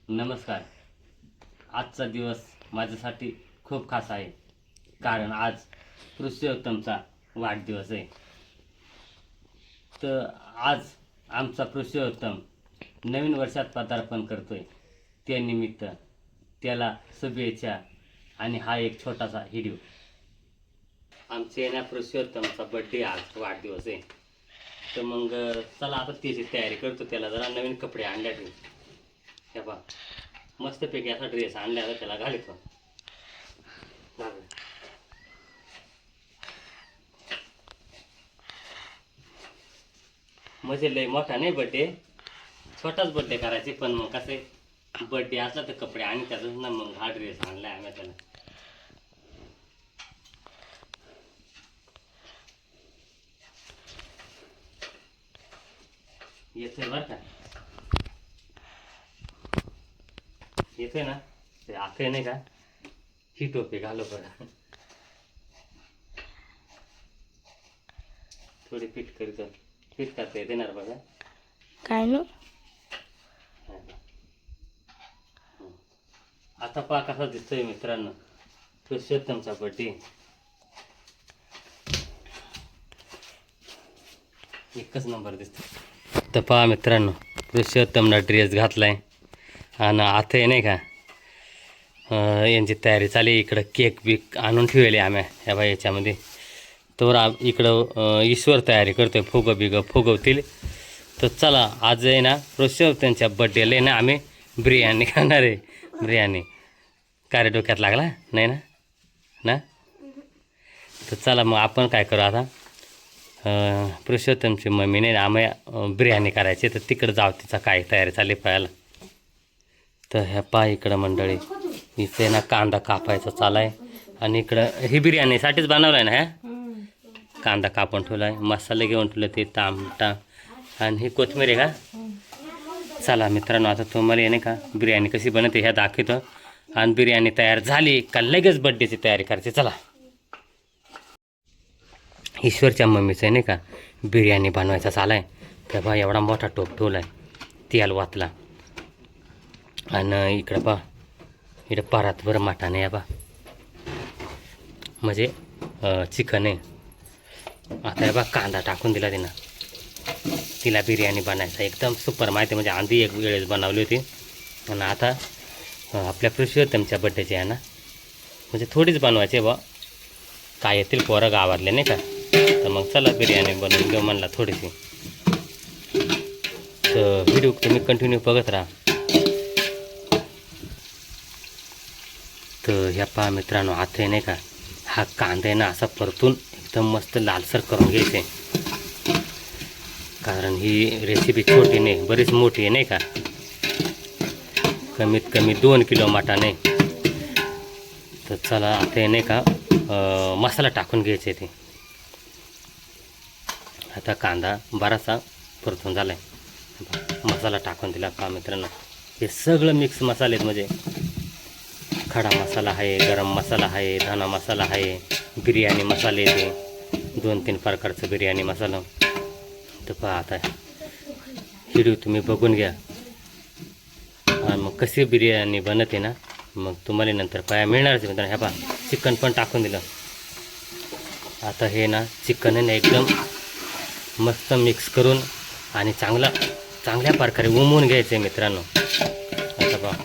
नमस्कार. आजचा दिवस माझ्यासाठी खूप खास आहे, कारण आज पुरुषोत्तमचा वाढदिवस आहे. तर आज आमचा पुरुषोत्तम नवीन वर्षात पदार्पण करतोय. त्यानिमित्त त्याला शुभेच्छा आणि हा एक छोटासा व्हिडिओ. आमच्या येण्या पुरुषोत्तमचा बड्डे आज वाढदिवस आहे. तर मग चला आता त्याची तयारी करतो. त्याला जरा नवीन कपडे आणले हे बा, मस्तपैकी असा ड्रेस आणला आता त्याला घालतो. म्हणजे लय मोठा नाही बड्डे, छोटाच बड्डे करायचे. पण मग कसे बड्डे असला तर कपडे आणि त्यातच ना, मग हा ड्रेस आणलाय आम्ही त्याला. येतोय बरं का, येतोय ना. ते आखे नाही का, ही टोपी घालो बरं. थोडी फिट करतो, फिट करता येते ना बघा. काय ना आता पहा कसा दिसतोय मित्रांनो पुरुषोत्तमचा बड्डे. एकच नंबर दिसतो. तर पहा मित्रांनो, पुरुषोत्तमला ड्रेस घातलाय आणि आता हे नाही का यांची तयारी चालली. इकडं केक बीक आणून ठेवले आम्ही ह्या बाई याच्यामध्ये. तर इकडं ईश्वर तयारी करतोय, फुगं बिगं फुगवतील. तर चला आज आहे ना पुरुषोत्तमच्या बड्डेला आहे ना आम्ही बिर्याणी खाणार आहे. बिर्याणी काय रे, डोक्यात लागला नाही ना ना. तर चला मग आपण काय करू आता, पुरुषोत्तमची मम्मीने आम्ही बिर्याणी करायची. तर तिकडं जाऊ, तिचा काय तयारी चालली पाहायला. तर ह्या पा इकडं मंडळी, इथे ना कांदा कापायचा चालू आहे. आणि इकडं ही बिर्याणीसाठीच बनवलं आहे ना. ह्या कांदा कापून ठेवला आहे, मसाले घेऊन ठेवले, ते टमाटा आणि ही कोथिंबीर आहे का. चला मित्रांनो, आता तुम्हाला येणे का बिर्याणी कशी बनते ह्या दाखवतो. आणि बिर्याणी तयार झाली का लगेच बड्डेची तयारी करायची. चला. ईश्वरच्या मम्मीचं आहे नाही का बिर्याणी बनवायचा चालू आहे. तेव्हा एवढा मोठा टोप ठेवला आहे, तेल वातला. आणि इकडं पहा, इकडं परातभर मटण आहे बा, म्हणजे चिकन आहे. आता हे बा कांदा टाकून दिला तिनं, तिला बिर्याणी बनायचा एकदम सुपर माहिती. म्हणजे आधी एक वेळेस बनवली होती आणि आता आपल्या पुरुषोत्तमच्या बड्डेची आहे ना, म्हणजे थोडीच बनवायची बा. काय येतील पोरं गावातले नाही का. तर मग चला बिर्याणी बनवून घेऊ म्हणला थोडीशी. तर व्हिडिओ तुम्ही कंटिन्यू बघत राहा. तर ह्या पहा मित्रांनो, आता नाही का हा कांदा आहे ना असा परतून एकदम मस्त लालसर करून घ्यायचे. कारण ही रेसिपी छोटी नाही, बरीच मोठी आहे नाही का. कमीत कमी 2 किलो मटण आहे. तर चला आता नाही का मसाला टाकून घ्यायचे ते. आता कांदा बराचसा परतून झाला आहे, मसाला टाकून दिला का मित्रांनो. हे सगळं मिक्स मसाले आहेत, म्हणजे खडा मसाला आहे, गरम मसाला आहे, धना मसाला आहे, बिर्याणी मसाले ते 2-3 प्रकारचं बिर्याणी मसाला. तर पहा आता व्हिडिओ तुम्ही बघून घ्या. आणि मग कशी बिर्याणी बनते ना, मग तुम्हाला नंतर पाया मिळणारच मित्रांनो. ह्या पहा चिकन पण टाकून दिलं. आता हे ना चिकन आहे ना एकदम मस्त मिक्स करून आणि चांगल्या प्रकारे उमवून घ्यायचं आहे मित्रांनो. आता पहा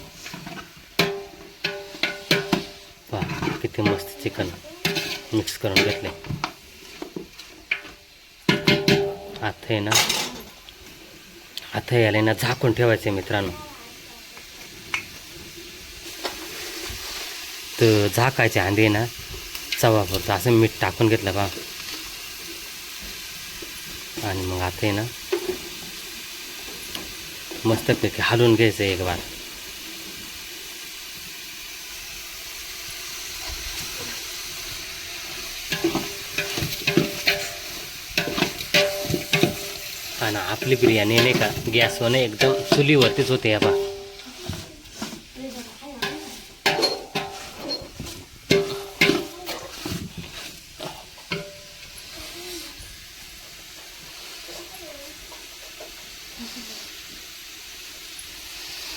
किती मस्त चिकन मिक्स करून घेतले. आता आहे ना, आता याला ना झाकून ठेवायचं आहे मित्रांनो. तर झाकायच्या आधी ना चवापुरतं असं मीठ टाकून घेतलं बा. आणि मग आता आहे ना मस्तपैकी हलवून घ्यायचं एक बार. आणि आपली बिर्याणी नाही का गॅसवर नाही एकदम चुलीवरतीच होते या बा.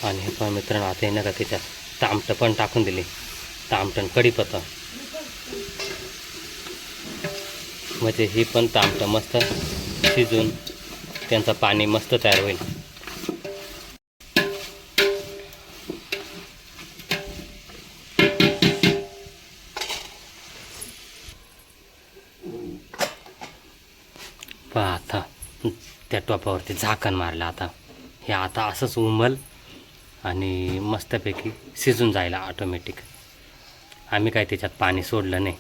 आणि पहा मित्रांनो, आता आहे ना का त्याच्यात तामटं पण टाकून दिले, तामटण कढीपत्ता, म्हणजे ही पण तामटं मस्त शिजून त्यांचं पाणी मस्त तयार होईल. पहा आता त्या टोपावरती झाकण मारलं. आता हे आता असंच उमल आणि मस्तपैकी शिजून जायला ऑटोमॅटिक. आम्ही काय त्याच्यात पाणी सोडलं नाही.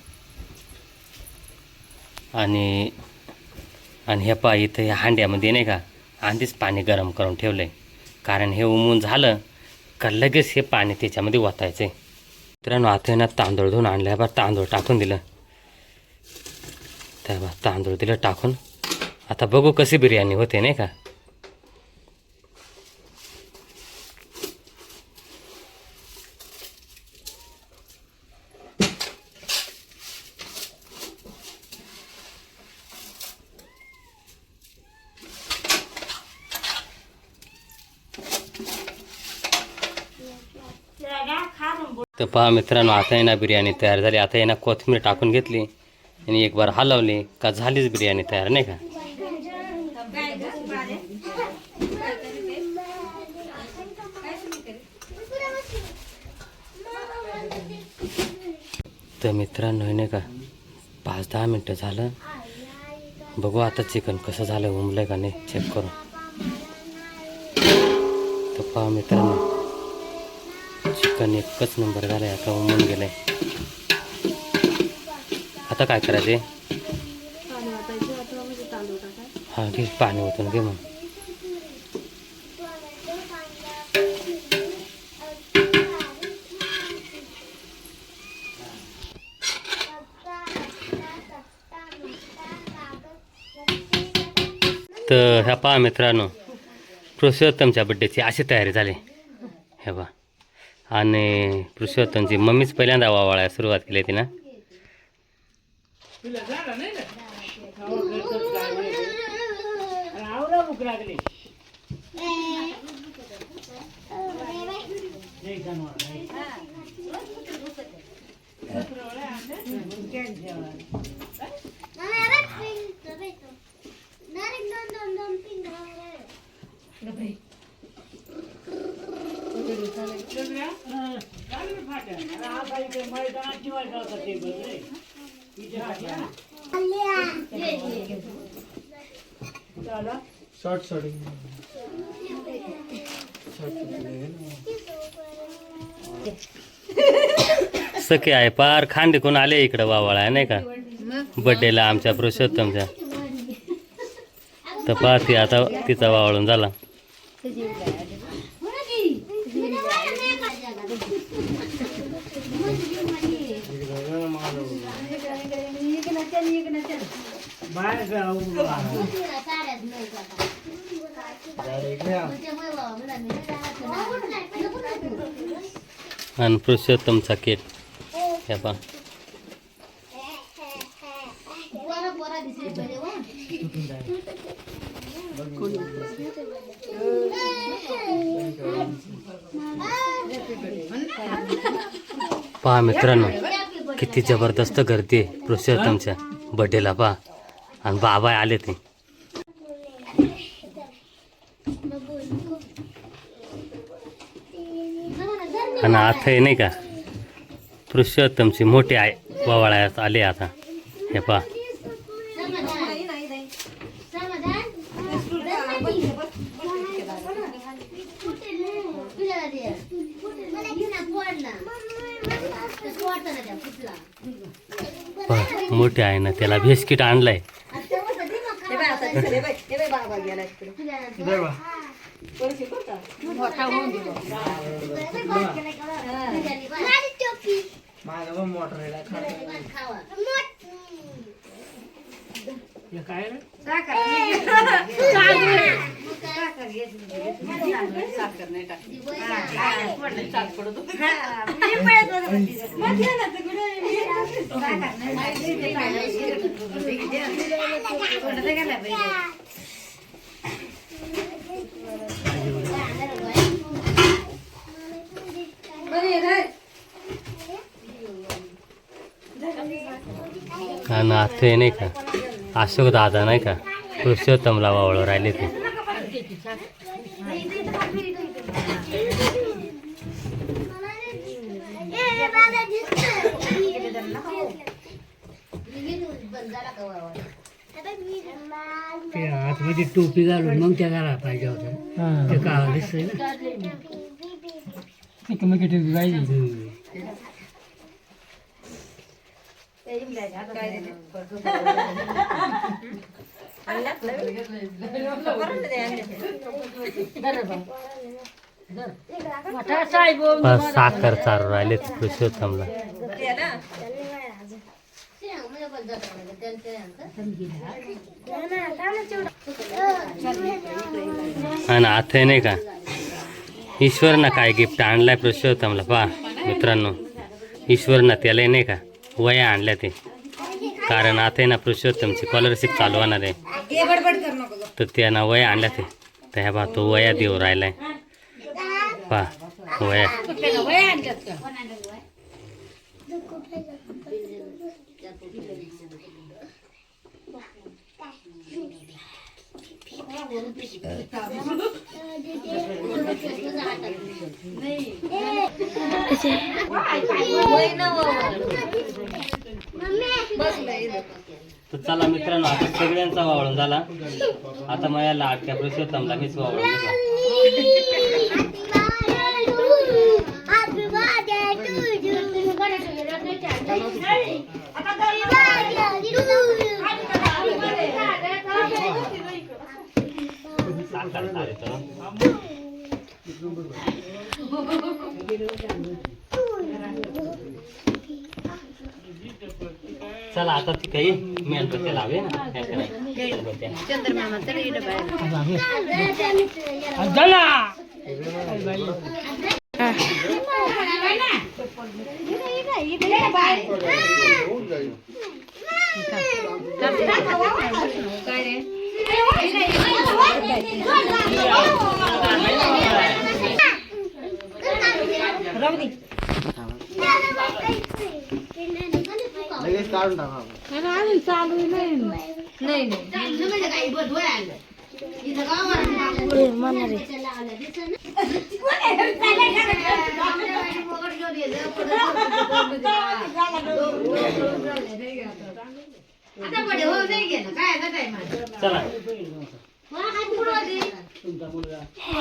आणि आणि हे पहा इथं ह्या हांड्यामध्ये नाही का आधीच पाणी गरम करून ठेवलं आहे, कारण हे उमून झालं का लगेच हे पाणी त्याच्यामध्ये ओतायचं आहे. मित्रांनो, आता ना तांदूळ धुवून आणलं, बा तांदूळ टाकून दिलं, तर बा तांदूळ दिलं टाकून. आता बघू कशी बिर्याणी होते नाही का. तर पहा मित्रांनो, आता आहे ना बिर्याणी तयार झाली. आता आहे ना कोथिंबीर टाकून घेतली आणि एक बार हलवली का झालीच बिर्याणी तयार नाही का. तर मित्रांनो नाही का 5-10 मिनटं झालं. बघू आता चिकन कसं झालं, उमलंय का नाही चेक करू. तर पहा मित्रांनो, चिकन एकच नंबर झालं आहे, आता उमून गेलं आहे. आता काय करायचे, हां घे पाणी ओतून घे मग. तर ह्या पहा मित्रांनो, पुरुषोत्तमच्या बड्डेची अशी तयारी झाली हे पहा. आणि पुरुषोत्तमची मम्मीच पहिल्यांदा वावाळायला सुरुवात केली ती ना. सखे आहे पार खांदेकून आले इकडं वावाळा नाही का बड्डेला आमच्या पुरुषोत्तमच्या. तर पहा ती आता तिचा वावळून झाला. आणि पुरुषोत्तमचा केक हे पहा. पहा मित्रांनो, किती जबरदस्त गर्दी आहे पुरुषोत्तमच्या बड्डेला पहा. आणि बाबा आले ते. आणि आता हे नाही का पुरुषोत्तमची मोठी आहे वावळ्यात आले आता हे पहा. मोठे आहे ना, त्याला बिस्किट आणलंय. आणि आता नाही का अशोक दादा नाही का पुरुषोत्तमला वावळं राहिले ते. ते आतमध्ये टोपी घालून मग त्या घाला पाहिजे होतं ते का दिसतंय ना. टोपी पाहिजे. साखर चारू राहिले पुरुषोत्तमला. आणि आता नाही का ईश्वरनं काय गिफ्ट आणलाय पुरुषोत्तमला पहा मित्रांनो. ईश्वरनं त्याला नाही का वया आणल्या ते, कारण आता ना पुरुषोत्तमची स्कॉलरशिप चालू होणार आहे तर त्यानं वया आणल्या ते. तर ह्या बा तो वया देऊ राहिलाय पहा वया. तर चला मित्रांनो आता सगळ्यांचा वावळून झाला. आता माझ्या लाडक्या पुरुषोत्तमला मीच वावळून दिला. चला आता ती काही मेणबत्त्या लावे ना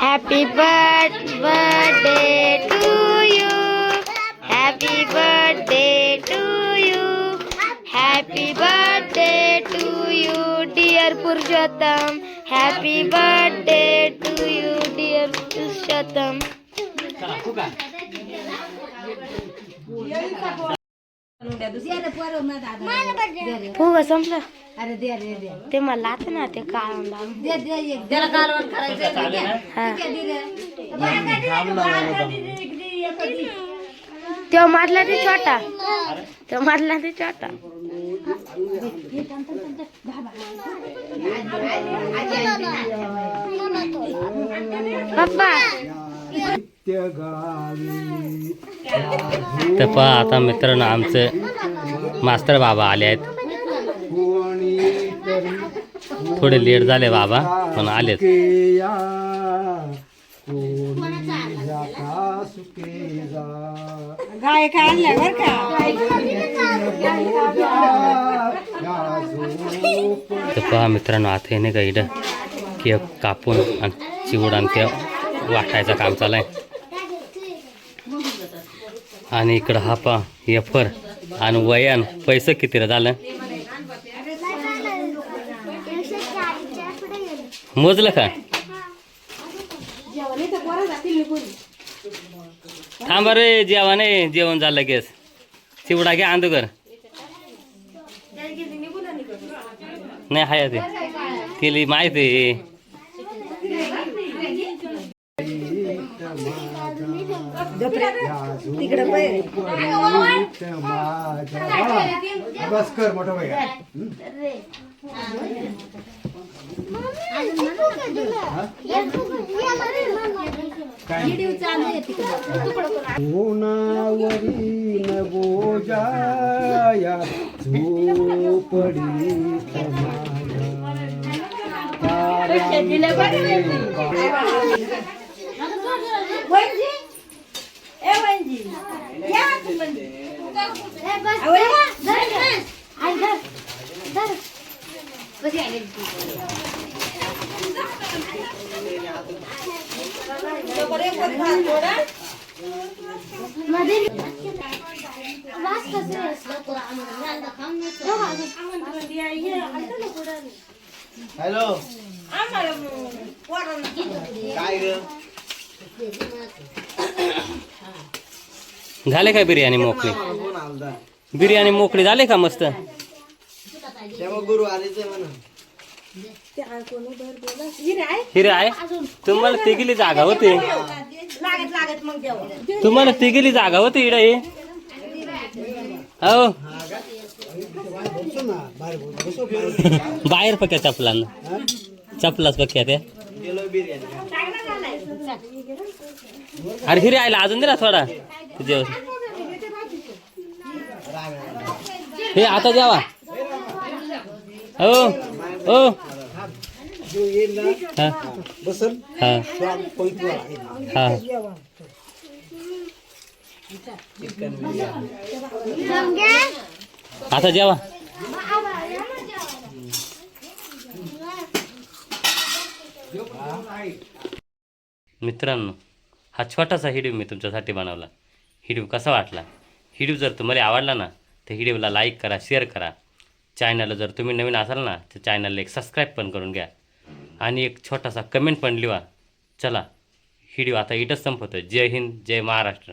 Happy birthday to you. Happy birthday to you. Happy birthday to you, dear Purushottam. Happy birthday to you, dear Purushottam. फुगा संपलं. अरे दे दे दे ते मला आता ना ते काढून लावून दे दे त्याला कालवण करायचं तो मारला ते छोटा तो मारला ते छोटा पप्पा. तर पहा आता मित्रांनो आमचे मास्तर बाबा आले आहेत. थोडे लेट झाले बाबा पण आलेत. तर पहा मित्रांनो आता हे नाही का इकडं केक कापून आणि चिवड आणि ते वाटायचं काम चालू आहे. आणि इकडं हा पा एफर आणि वयान पैसे किती झालं मोजलं का? थांबा रे जेवण आहे जेवण झालं गॅस चिवडा घ्या आंदोगर नाही हाय ते केली माहिती आहे. बस कर मोठा भैया उन्हावरी न बोजाया हॅलो काय ग झाले काय बिर्याणी मोकळी? कोण आलता बिर्याणी मोकळी झाली का मस्त? तेव्हा गुरु आलेच आहे म्हणा हिरे आहे तुम्हाला तिघीली जागा होती, तुम्हाला तिघीली जागा होती इकडे हो बाहेर पक्या चपलांना चपलाच पक्या त्या गेलो बिर्याणी अरे हिरे आयला अजून दे ना थोडा जेवण हे आता जेवा हो हो हा बसल हा हा आता जेवा मित्रांनो, हा छोटासा व्हिडिओ मी तुमच्यासाठी बनवला. व्हिडिओ कसा वाटला? व्हिडिओ जर तुम्हाला आवडला ना तर व्हिडिओला लाईक करा, शेअर करा. चॅनलला जर तुम्ही नवीन असाल ना तर चॅनलला एक सबस्क्राईब पण करून घ्या आणि एक छोटासा कमेंट पण लिहा. चला व्हिडिओ आता इथंच संपवतो. जय हिंद, जय महाराष्ट्र.